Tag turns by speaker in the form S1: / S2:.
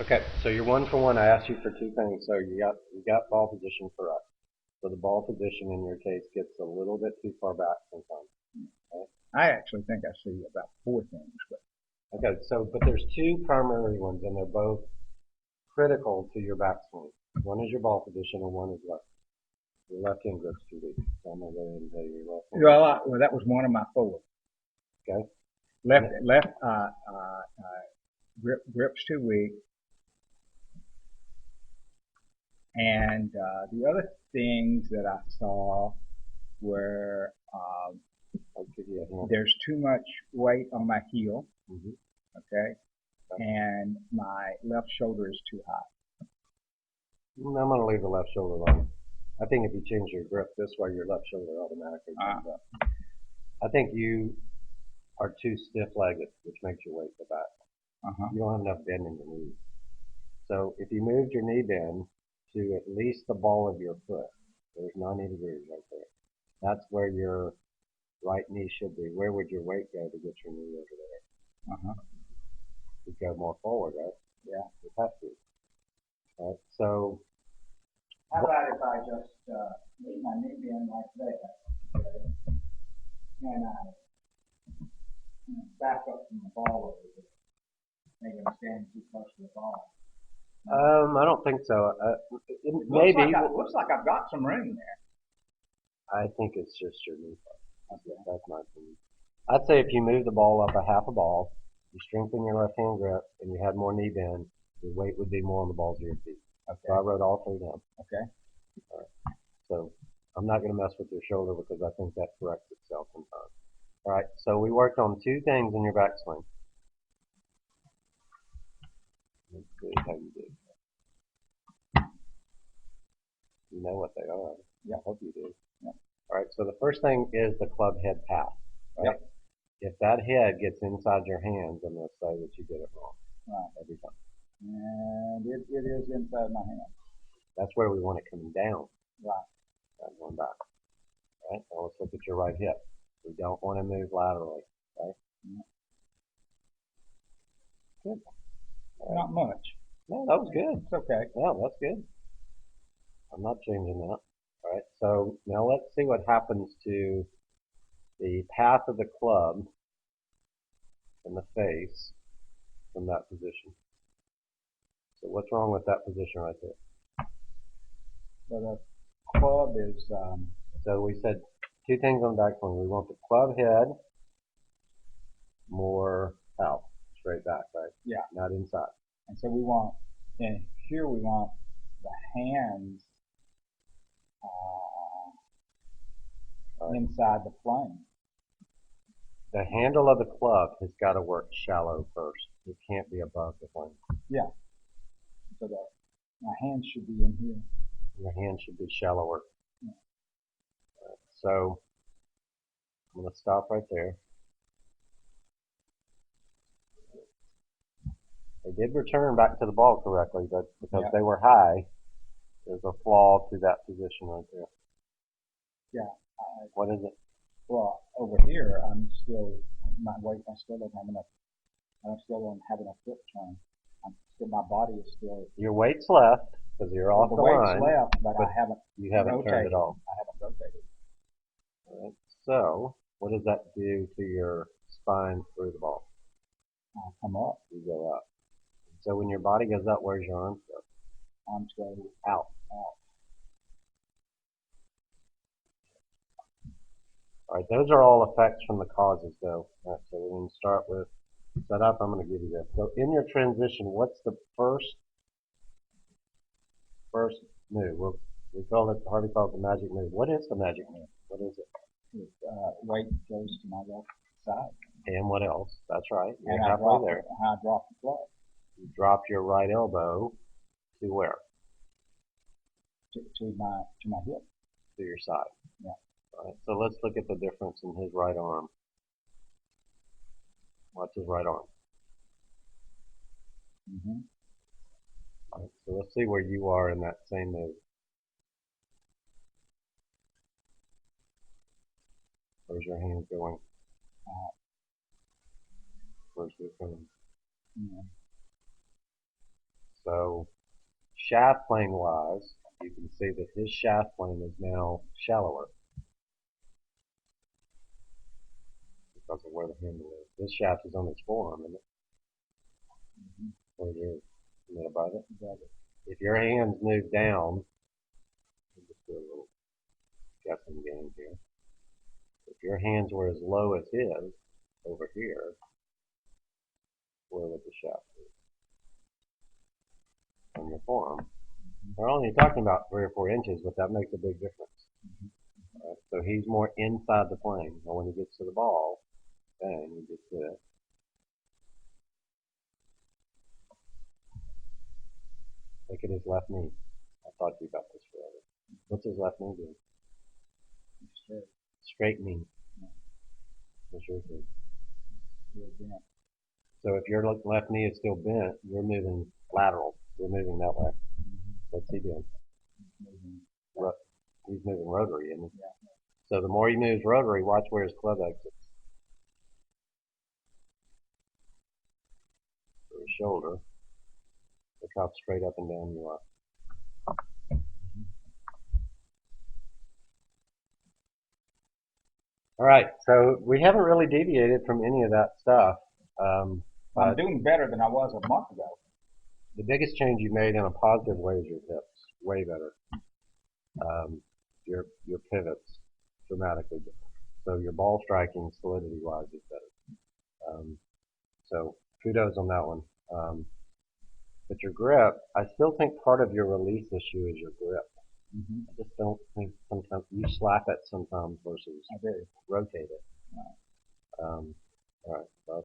S1: Okay, so you're 1 for 1. I asked you for two things. So you got ball position correct. So the ball position in your case gets a little bit too far back sometimes.
S2: I actually think I see about four things, but
S1: Okay, so but there's two primary ones, and they're both critical to your backswing. One is your ball position, and one is left. Your left hand grip's too weak. So I'm gonna go ahead and tell you your left hand.
S2: well, that was one of my four.
S1: Okay.
S2: Left grips too weak, and the other things that I saw were
S1: I'll give you a hint.
S2: there's too much weight on my heel,
S1: Mm-hmm.
S2: okay, and my left shoulder is too high.
S1: I'm gonna leave the left shoulder alone. I think if you change your grip this way, your left shoulder automatically
S2: Uh,
S1: comes up. I think you are too stiff-legged, which makes your weight go back.
S2: uh-huh.
S1: You don't have enough bend in your knees. So if you moved your knee bend to at least the ball of your foot, there's 90 degrees right there. That's where your right knee should be. Where would your weight go to get your knee over there?
S2: Uh-huh.
S1: You'd go more forward, right?
S2: Yeah.
S1: It has to. Right? So
S2: How about if I just leave my knee in like that, and I back up from the ball over there, maybe I'm standing too close to the ball.
S1: I don't think so.
S2: Maybe.
S1: Maybe.
S2: Looks like I've got some room there.
S1: I think it's just your knee part. That's my opinion. I'd say if you move the ball up a half a ball, you strengthen your left hand grip, and you had more knee bend, your weight would be more on the balls of your feet.
S2: Okay.
S1: So I wrote all three down.
S2: Okay.
S1: All right. So I'm not going to mess with your shoulder because I think that corrects itself in time. All right. So we worked on two things in your backswing. Let's see how you did. You know what they are.
S2: Yeah.
S1: I hope you do.
S2: Yeah.
S1: All right. So the first thing is the club head path. Right?
S2: Yep.
S1: If that head gets inside your hands, I'm going to say that you did it wrong.
S2: Right.
S1: Every time.
S2: And it is inside my hand.
S1: That's where we want it coming down.
S2: Right.
S1: Not going back. All right. Now let's look at your right hip. We don't want to move laterally. Right.
S2: Yeah.
S1: Good. All right.
S2: Not much.
S1: No, that was good.
S2: It's okay.
S1: Yeah, that's good. I'm not changing that. All right. So now let's see what happens to the path of the club and the face from that position. So what's wrong with that position right there?
S2: So the club is
S1: So we said two things on backswing. We want the club head more out, straight back, right?
S2: yeah.
S1: Not inside.
S2: And so we want, and here we want the hands
S1: Right.
S2: inside the plane.
S1: The handle of the club has got to work shallow first. It can't be above the plane.
S2: Yeah. So that my hands should be in here.
S1: Your hand should be shallower.
S2: Yeah.
S1: So I'm going to stop right there. They did return back to the ball correctly, but because
S2: Yeah.
S1: they were high, there's a flaw to that position right there.
S2: Yeah.
S1: What is it?
S2: Well, over here, I'm still, my weight, I still don't have enough, I still don't have enough foot turn. I'm still, my body is still,
S1: Your weight's left because you're off
S2: the
S1: the
S2: weight's
S1: line,
S2: left, but
S1: but
S2: I haven't
S1: you haven't
S2: rotated.
S1: turned it all.
S2: I haven't rotated.
S1: All right. So what does that do to your spine through the ball?
S2: I come up,
S1: You go up. So when your body goes up, where's your arms go?
S2: arms go
S1: Out.
S2: out.
S1: All right, those are all effects from the causes, though. All right, so we're going to start with setup. I'm going to give you this. So in your transition, what's the first move? We call it, Harvey calls it the magic move. What is the magic move? What is it?
S2: Weight goes to my left side.
S1: And what else? That's right. You're
S2: And I
S1: halfway there.
S2: drop the club
S1: You drop your right elbow to where?
S2: to my hip.
S1: To your side.
S2: Yeah.
S1: All right, so let's look at the difference in his right arm. Watch his right arm.
S2: Mm-hmm.
S1: All right, so let's see where you are in that same move. Where's your hand going? Where's it going?
S2: Yeah.
S1: So shaft plane wise, you can see that his shaft plane is now shallower because of where the handle is. This shaft is on his forearm, isn't it?
S2: Mm-hmm.
S1: Where it is. Isn't it above it?
S2: Exactly.
S1: If your hands move down, I'll just do a little guessing game here. If your hands were as low as his, over here, where would the shaft be? On your forearm. We're only talking about 3 or 4 inches, but that makes a big difference. Right? So he's more inside the plane. And when he gets to the ball, bang, he gets to it. Look at his left knee. I've talked to you about this forever. What's his left knee doing?
S2: Straight.
S1: Straight knee.
S2: Yeah.
S1: What's yours doing?
S2: Real bent.
S1: So if your left knee is still bent, you're moving lateral. You're moving that way.
S2: Mm-hmm.
S1: What's he doing?
S2: Moving.
S1: He's moving rotary, isn't he?
S2: Yeah.
S1: So the more he moves rotary, watch where his club exits. For his shoulder. Look how straight up and down you are. All right, so we haven't really deviated from any of that stuff.
S2: I'm
S1: But
S2: doing better than I was a month ago.
S1: the biggest change you made in a positive way is your hips. Way better. Your pivots dramatically different. So your ball striking solidity wise is better. So kudos on that one. But your grip, I still think part of your release issue is your grip.
S2: Mm-hmm.
S1: I just don't think sometimes you slap it sometimes versus
S2: I do.
S1: rotate it.
S2: Right.
S1: All right, so